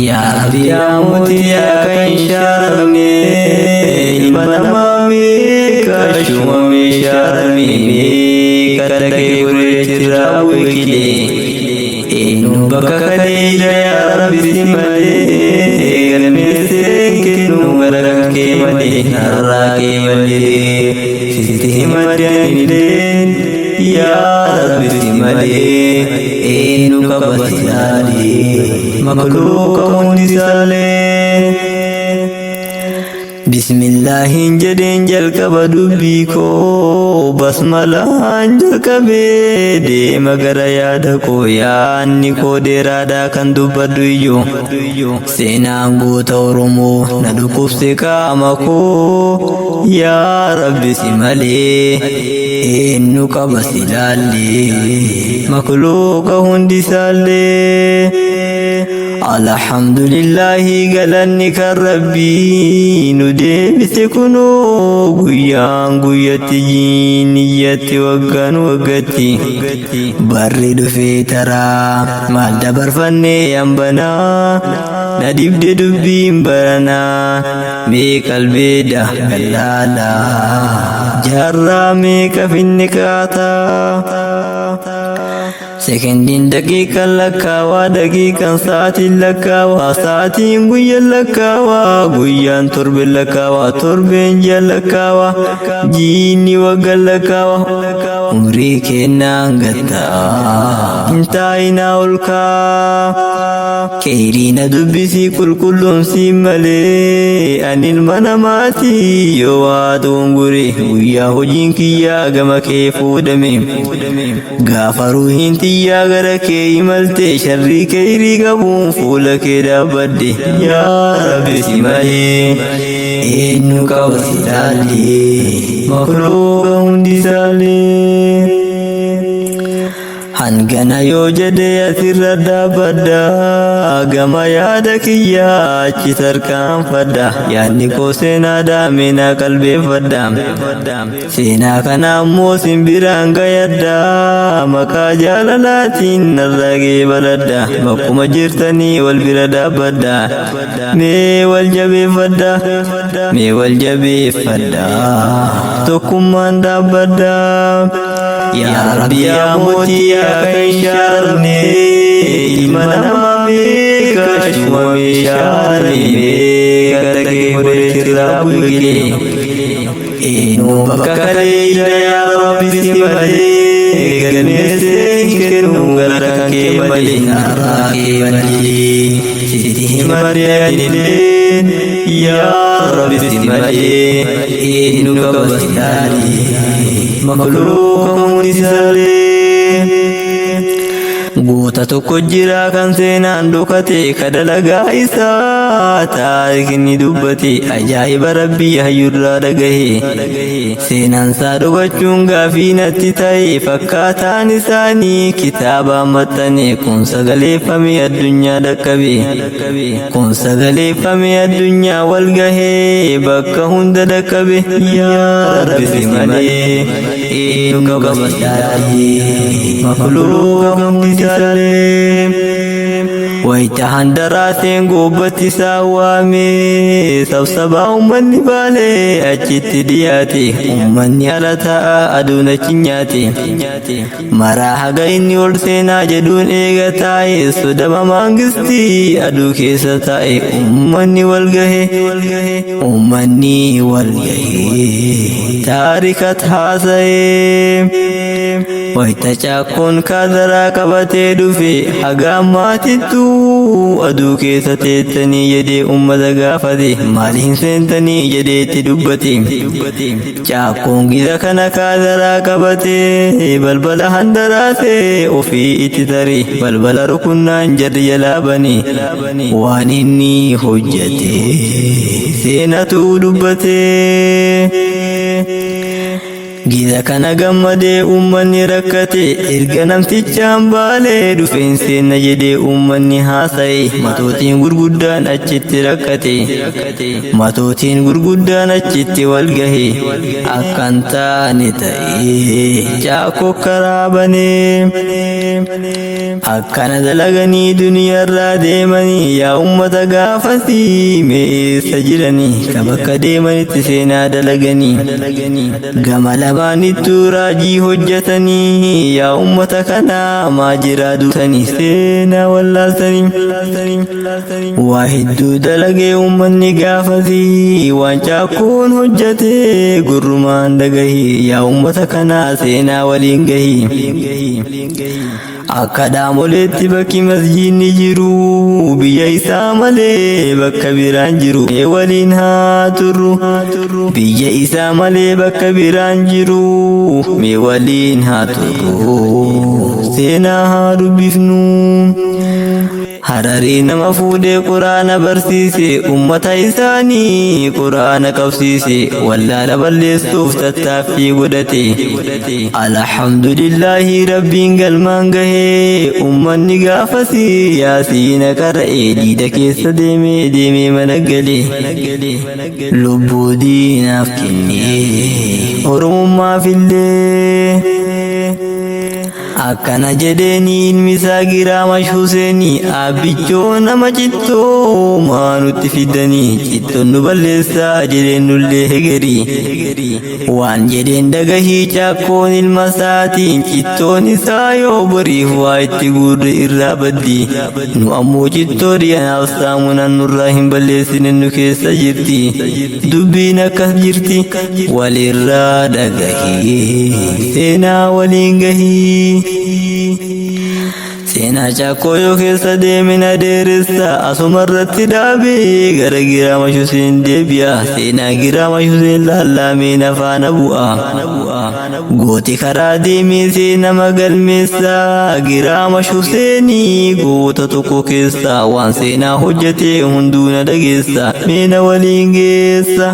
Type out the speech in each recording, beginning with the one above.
yaa rabbi yaa mootii yaa kan shaaramne ilma namaa meeqa shumame shaarame meeqa dhaqee gureetti raawwekile eenyu bakka kaleeyla yaa rabbi si malee galmeesseen kennu gara kee malee narraa kee malee sitti himadaniileen yaa rabbi si malee eenyu qaba si laalee makluuqa hundi saalee. Bismillahin jedheen jalqaba dubbii koo basmalaan jalqabee deema gara yaada koo yaanni koo dheeraadhaa kan dubbadhu iyyuu seenaan goota Oromoo na dhukkubse qaama koo yaa rabbi si malee eenyu qaba si laallee makluuqa hundi saallee. Alhamdulillahi galanni kan rabbii nu deebise kunoo guyyaan guyyatti jiiniyyatti waggaan waggatti barri dhufee taraa maal dabarfannee hambanaa na dibde dubbiin baranaa mee qalbeedha gallaalaa jaarraa meeqa finni kaataa. Sekendiin daqiiqaan lakkaawaa daqiiqaan sa'aatiin lakkaawaa sa'aatiin guyyaan lakkaawaa guyyaan torbeen lakkaawaa torbeen ji'aan lakkaawaa jiinni waggaan lakkaawaa umrii kennaan gattaa hin taa'inaa ol kaa keeriina dubbisii qulqulloomsii malee ani ilma namaati yoo waa dongore guyyaa hojiin kiyyaa gama kee fuudhame gaafa ruuhiin yaa gara kee imalte sharrii keerii qabuun fuula kee dhaabbadde yaa rabbi si malee eenyu qaba si laallee makluuqa hundi saalee. Hangana yoo jedhe asirra dhaabbadda gama yaada kiyyaa achi tarkaanfadha yaadni koo seenaa daamina qalbeeffadha seenaa kana ammoo simbiraan gayadda maqaa jaalalaatiin narragee baladha bakkuma jirtanii wal bira dhaabbadha mee wal jabeeffadha mee wal jabeeffadha tokkummaan dhaabbadha. yaa rabbi yaa mootii yaa kan shaaramne ilma namaa meeqa shumame shaarame meeqa dhaqee gureetti raawwekile eenyu bakka kaleeyla yaa rabbi si malee galmeesseen kennu gara kee malee narraa kee malee sitti himadaniileen yaa rabbi si malee eenyu qaba si laalee makluuqa hundi saalee. Goota tokko jira kan seenaan dhokate kadalagaa isaa taarikni dubbate ajaa'iba rabbii hayyurraa dhagahe seenaan isaa dhokachuun gaafii natti ta'e fakkaataan isaanii kitaabaan maxxane kun sagaleeffame addunyaa dhaqqabe kun sagaleeffame addunyaa wal gahee bakka hunda dhaqqabe yaa rabbi si malee eenyu qaba si laallee makluuqa hundi wayita handaraaseen goobbatti isaa waame sabsabaa ummanni baalee achitti dhiyaate ummanni ala ta'a aduun achi nyaate maraa haga inni ol seenaa jedhuun eega taa'e sodama maangistii aduu keessa taa'e ummanni wal gahe ummanni wal gahe taarikat haasa'e wayita caakkoon kaadaraa qabatee dhufe haga ammaatittuu aduu keessa teettanii jedhee ummata gaafate maaliin seentanii jedheetti dubbate caakkoon gisa kana kaadaraa qabatee balbala handaraasee ofii itti tare balbala rukunnaan jarri jalaa bane waan inni hojjate seenatu dubbate. Giza kana gammadee uummanni rakkate erga namtichaan baalee dhufeen seenna jedhee uummanni haasa'e matootiin gurguddaan achitti rakkate matootiin gurguddaan achitti wal gahe akkan taane ta'ee caakoo karaa banee akkana dalaganii duniyaarraa deemanii yaa ummata gaafasii meessa jiranii ka bakka deemanitti seenaa dalaganii gama lamaanittuu raajii hojjetanii yaa ummata kanaa maa jiraa duutanii seenaa wallaaltanii waa hedduu dalagee ummanni gaafasii waan caakoon hojjetee gurrumaan dhagahii yaa ummata kanaa seenaa waliin gahii akka dhaamoleetti bakki masjiidni jiru biyya isaa malee bakka biraan jiru mee waliin haa turru biyya isaa malee bakka biraan jiru mee waliin haa turru seenaa haa dubbifnu. Hararii nama fuudhee quraana barsiise ummata isaanii quraana qabsiise wallaala balleessuuf tattaaffii godhate alhamdulillahi rabbiin galmaan gahee ummanni gaafasii yaasiina qara'ee diida keessa deemee mana galee lubbuu diinaaf kennee oromummaaf illee akkana jedheeni ilmi isaa Giraamaa Huseenii abbichoo nama cittoo maanutti fidanii cittoon nu balleessaa jedheen nullee hegerii waan jedheen dhagahii caakkoon ilma isaatiin cittoon isaa yoo boriif waa itti guurre irraa baddi nu ammoo cittoo dhiyanaaf saamunaan nurraa hin balleessine nu keessa jirti dubbiin akkas jirti walirraa dhagahii seenaa waliin gahii. Seenaa caakkoo yoo keessa deemina dheeressa asumarratti dhaabee gara Giraamaa Huseen deebi'a seenaa Giraamaa Huseen laallameen afaana bu'a gooti karaa deemee seenama galmeessa Giraamaa Huseenii goota tokko keessa waan seenaa hojjetee hunduu na dhageessa meena waliin geessa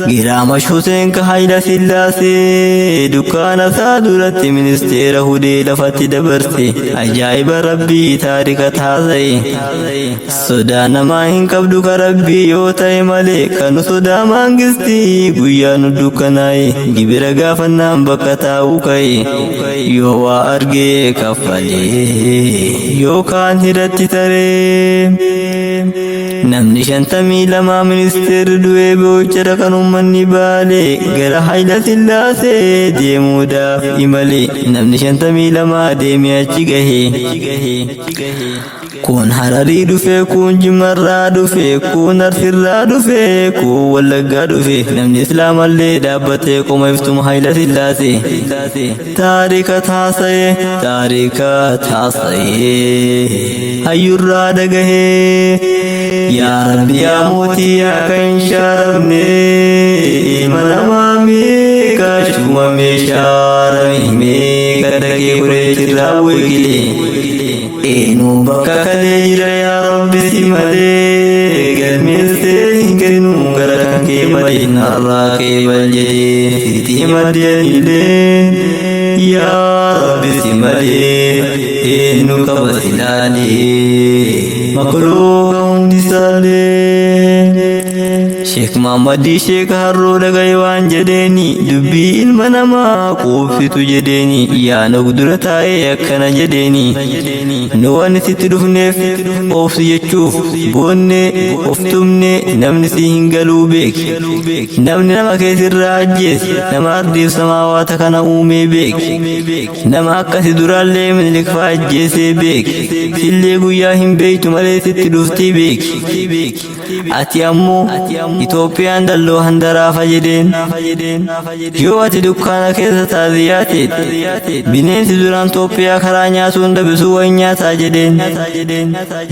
Giraamaa Huseen ka Hayila Sillaasee dukkaana isaa duratti ministeera hudee lafatti dabarse ajaa'iba rabbii taarika taasise sodaa namaa hin qabdu ka rabbii yoo ta'e malee kan sodaa mangistii guyyaa nu dukkanaa'e gibira gaafannaan bakka taa'uu ka'e yoo waa argee kaffalee yookaan hidhatti taree namni 52 ministeerri du'ee boochara kan ummanni baalee gara Hayila Sillaasee deemuudhaaf imale namni 52 deemee achi gahee kun Hararii dhufe kun Jimmarraa dhufe kun Arsirraa dhufe kun Wallaggaa dhufe namni islaamallee dhaabbatee qoma iftuma Hayila Sillaasee taarika taasa'ee hayyurraa dhagahee yaa Rabbi yaa mootii akka hin shaaramne mana maameeqa shumamee shaaramee kadhagee kuree jirraa weegilee eenyu bakka kalee jira yaa Rabbi si malee galmeessee hin kennu gara kan kee malee narraa kee bal jedhee sitti maddeenilee yaa Rabbi si malee eenyu qaba silaalee makuluu hundi saalee Sheekh Muhammadii Sheekh Harroo dhagaye waan jedheeni dubbii ilma namaa quubsitu jedheeni yaa nagu dura taa'ee akkana jedheeni nu waan sitti dhufneef obsi jechuuf boonnee of tumne namni si hin galuu beeki namni nama keessirraa ajjeese nama ardiif samaawaata kana uumee beeki nama akkasi duraallee Minilik fa'aa ajjeesee beeki sillee guyyaa hin beektu malee sitti dhuftii beeki ati ammoo Itoophiyaan dalloo handaraafa jedheen yoo ati dukkaana keessa taatee bineensi duraan Itoophiyaa karaa nyaatuun dabisuu wayin nyaataa jedheen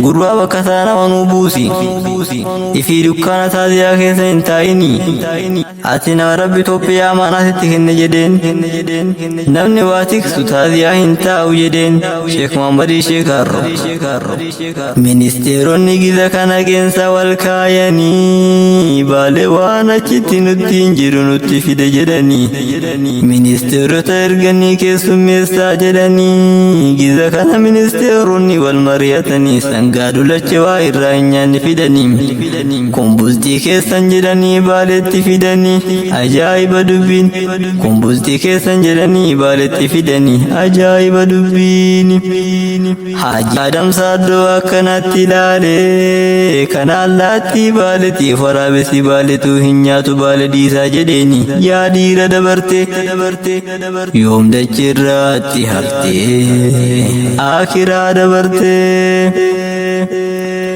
gurbaa bakka isaa nama nuu buusi ifii dukkaana taatiyaa keessa hin taa'inii ati nama Rabbi Itoophiyaa maanaasitti kenne jedheen namni waa tiksu taatiyaa hin taa'u jedheen Sheekh Muhammadii Sheekh Harroo ministeeronni giza kana keessa wal kaayanii baalee malee waan achitti nutti hin jiru nutti fide jedhanii ministeerota erganii keessummeessaa jedhanii giza kana ministeeronni wal mari'atanii sangaa dulache waa irraa hin nyaanne fidanii kumbultii keessan jedhanii baaletti fidanii ajaa'iba dubbiin kumbultii keessan jedhanii baaletti fidanii ajaa'iba dubbiin Haji Adam Saddoo akkanatti ilaale kanaan laatti baaletti waraabessi baaletu hin nyaatu baale dhiisaa jedheeni yaa dhiira dabarte yoom dachirraatti haftee akiraa dabarte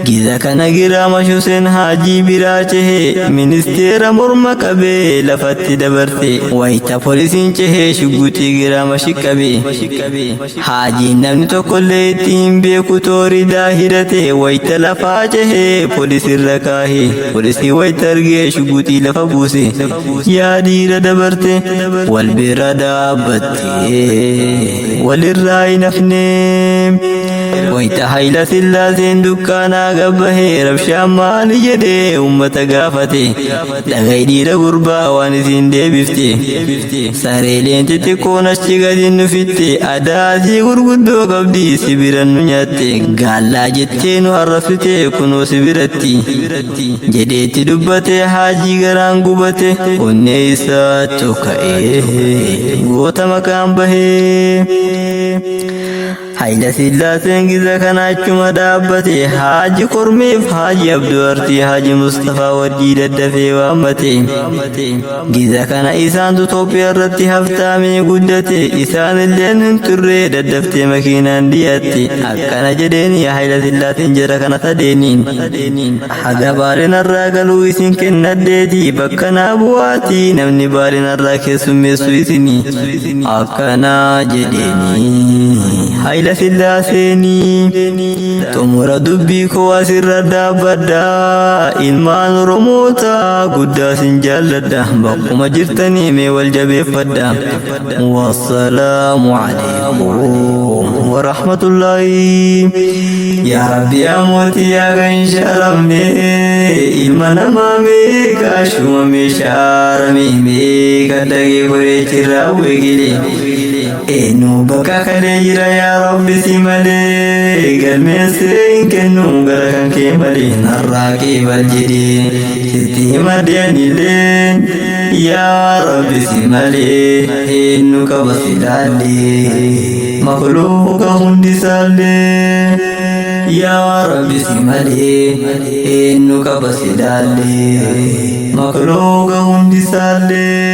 giza kana giraama Hussein Haji biraa cehe ministeera morma qabee lafatti dabarte wayita poolisiin cehe shugguxii giraama shiqqabe Haji namni tokkollee ittiin beeku tooridaa hidhate wayita lafaa cehe poolisirra kaahe poolisii wayita argee shugguxii lafa buuse yaa dhiira dabarte wal bira dhaabbatte walirraa hin hafne wayita Hayila Sillaaseen dukkaanaa gabbahee rabshaan maali jedhee ummata gaafate dhaga'i dhiira gurbaa waan isin deebifte sareeleen xixiqqoon achi gadi nu fitte adaasii gurguddoo qabdi sibiran nu nyaatte gaallaa jettee nu harrafsite kunoo sibiratti jedheetti dubbate Haajii garaan gubate onnee isaa tokka'ee goota maqaan bahee Hayila Sillaaseen giza kana achuma dhaabbate Haji Kormeef Haji Abduartii Haji Mustafaa wajjii daddafee waammate giza kana isaantu Itoophiyaa irratti haftaamee guddate isaan illeen hin turre daddaftee makiinaan dhiyaatte akkana jedheeni Hayila Sillaaseen jara kana sadeeniin haga baaleen irraa galuu isin kennaddeeti bakka naa bu'aati namni baaleen irraa keessummeessu isinii akkana jedheeni Hayila Sillaaseenii xumura dubbii koo asirra dhaabbadhaa ilmaan Oromoota guddaa sin jaalladha bakkuma jirtanii mee wal jabeeffadha wassalaamu alaykum wa rahmatullaahi yaa rabbi yaa mootii yaa kan shaaramne ilma namaa meeqa shuma meeshaarame meeqa dhagee koree jirraa weegile eenyu bakka kalee jira yaa rabbi si malee galmeesseen kennu gara kan kee malee narraa kee bal jedhee sitti maddeenilee yaa rabbi si malee eenyu qaba si laallee makluuqa hundisaallee yaa rabbi si malee eenyu qaba si laallee makluuqa hundisaallee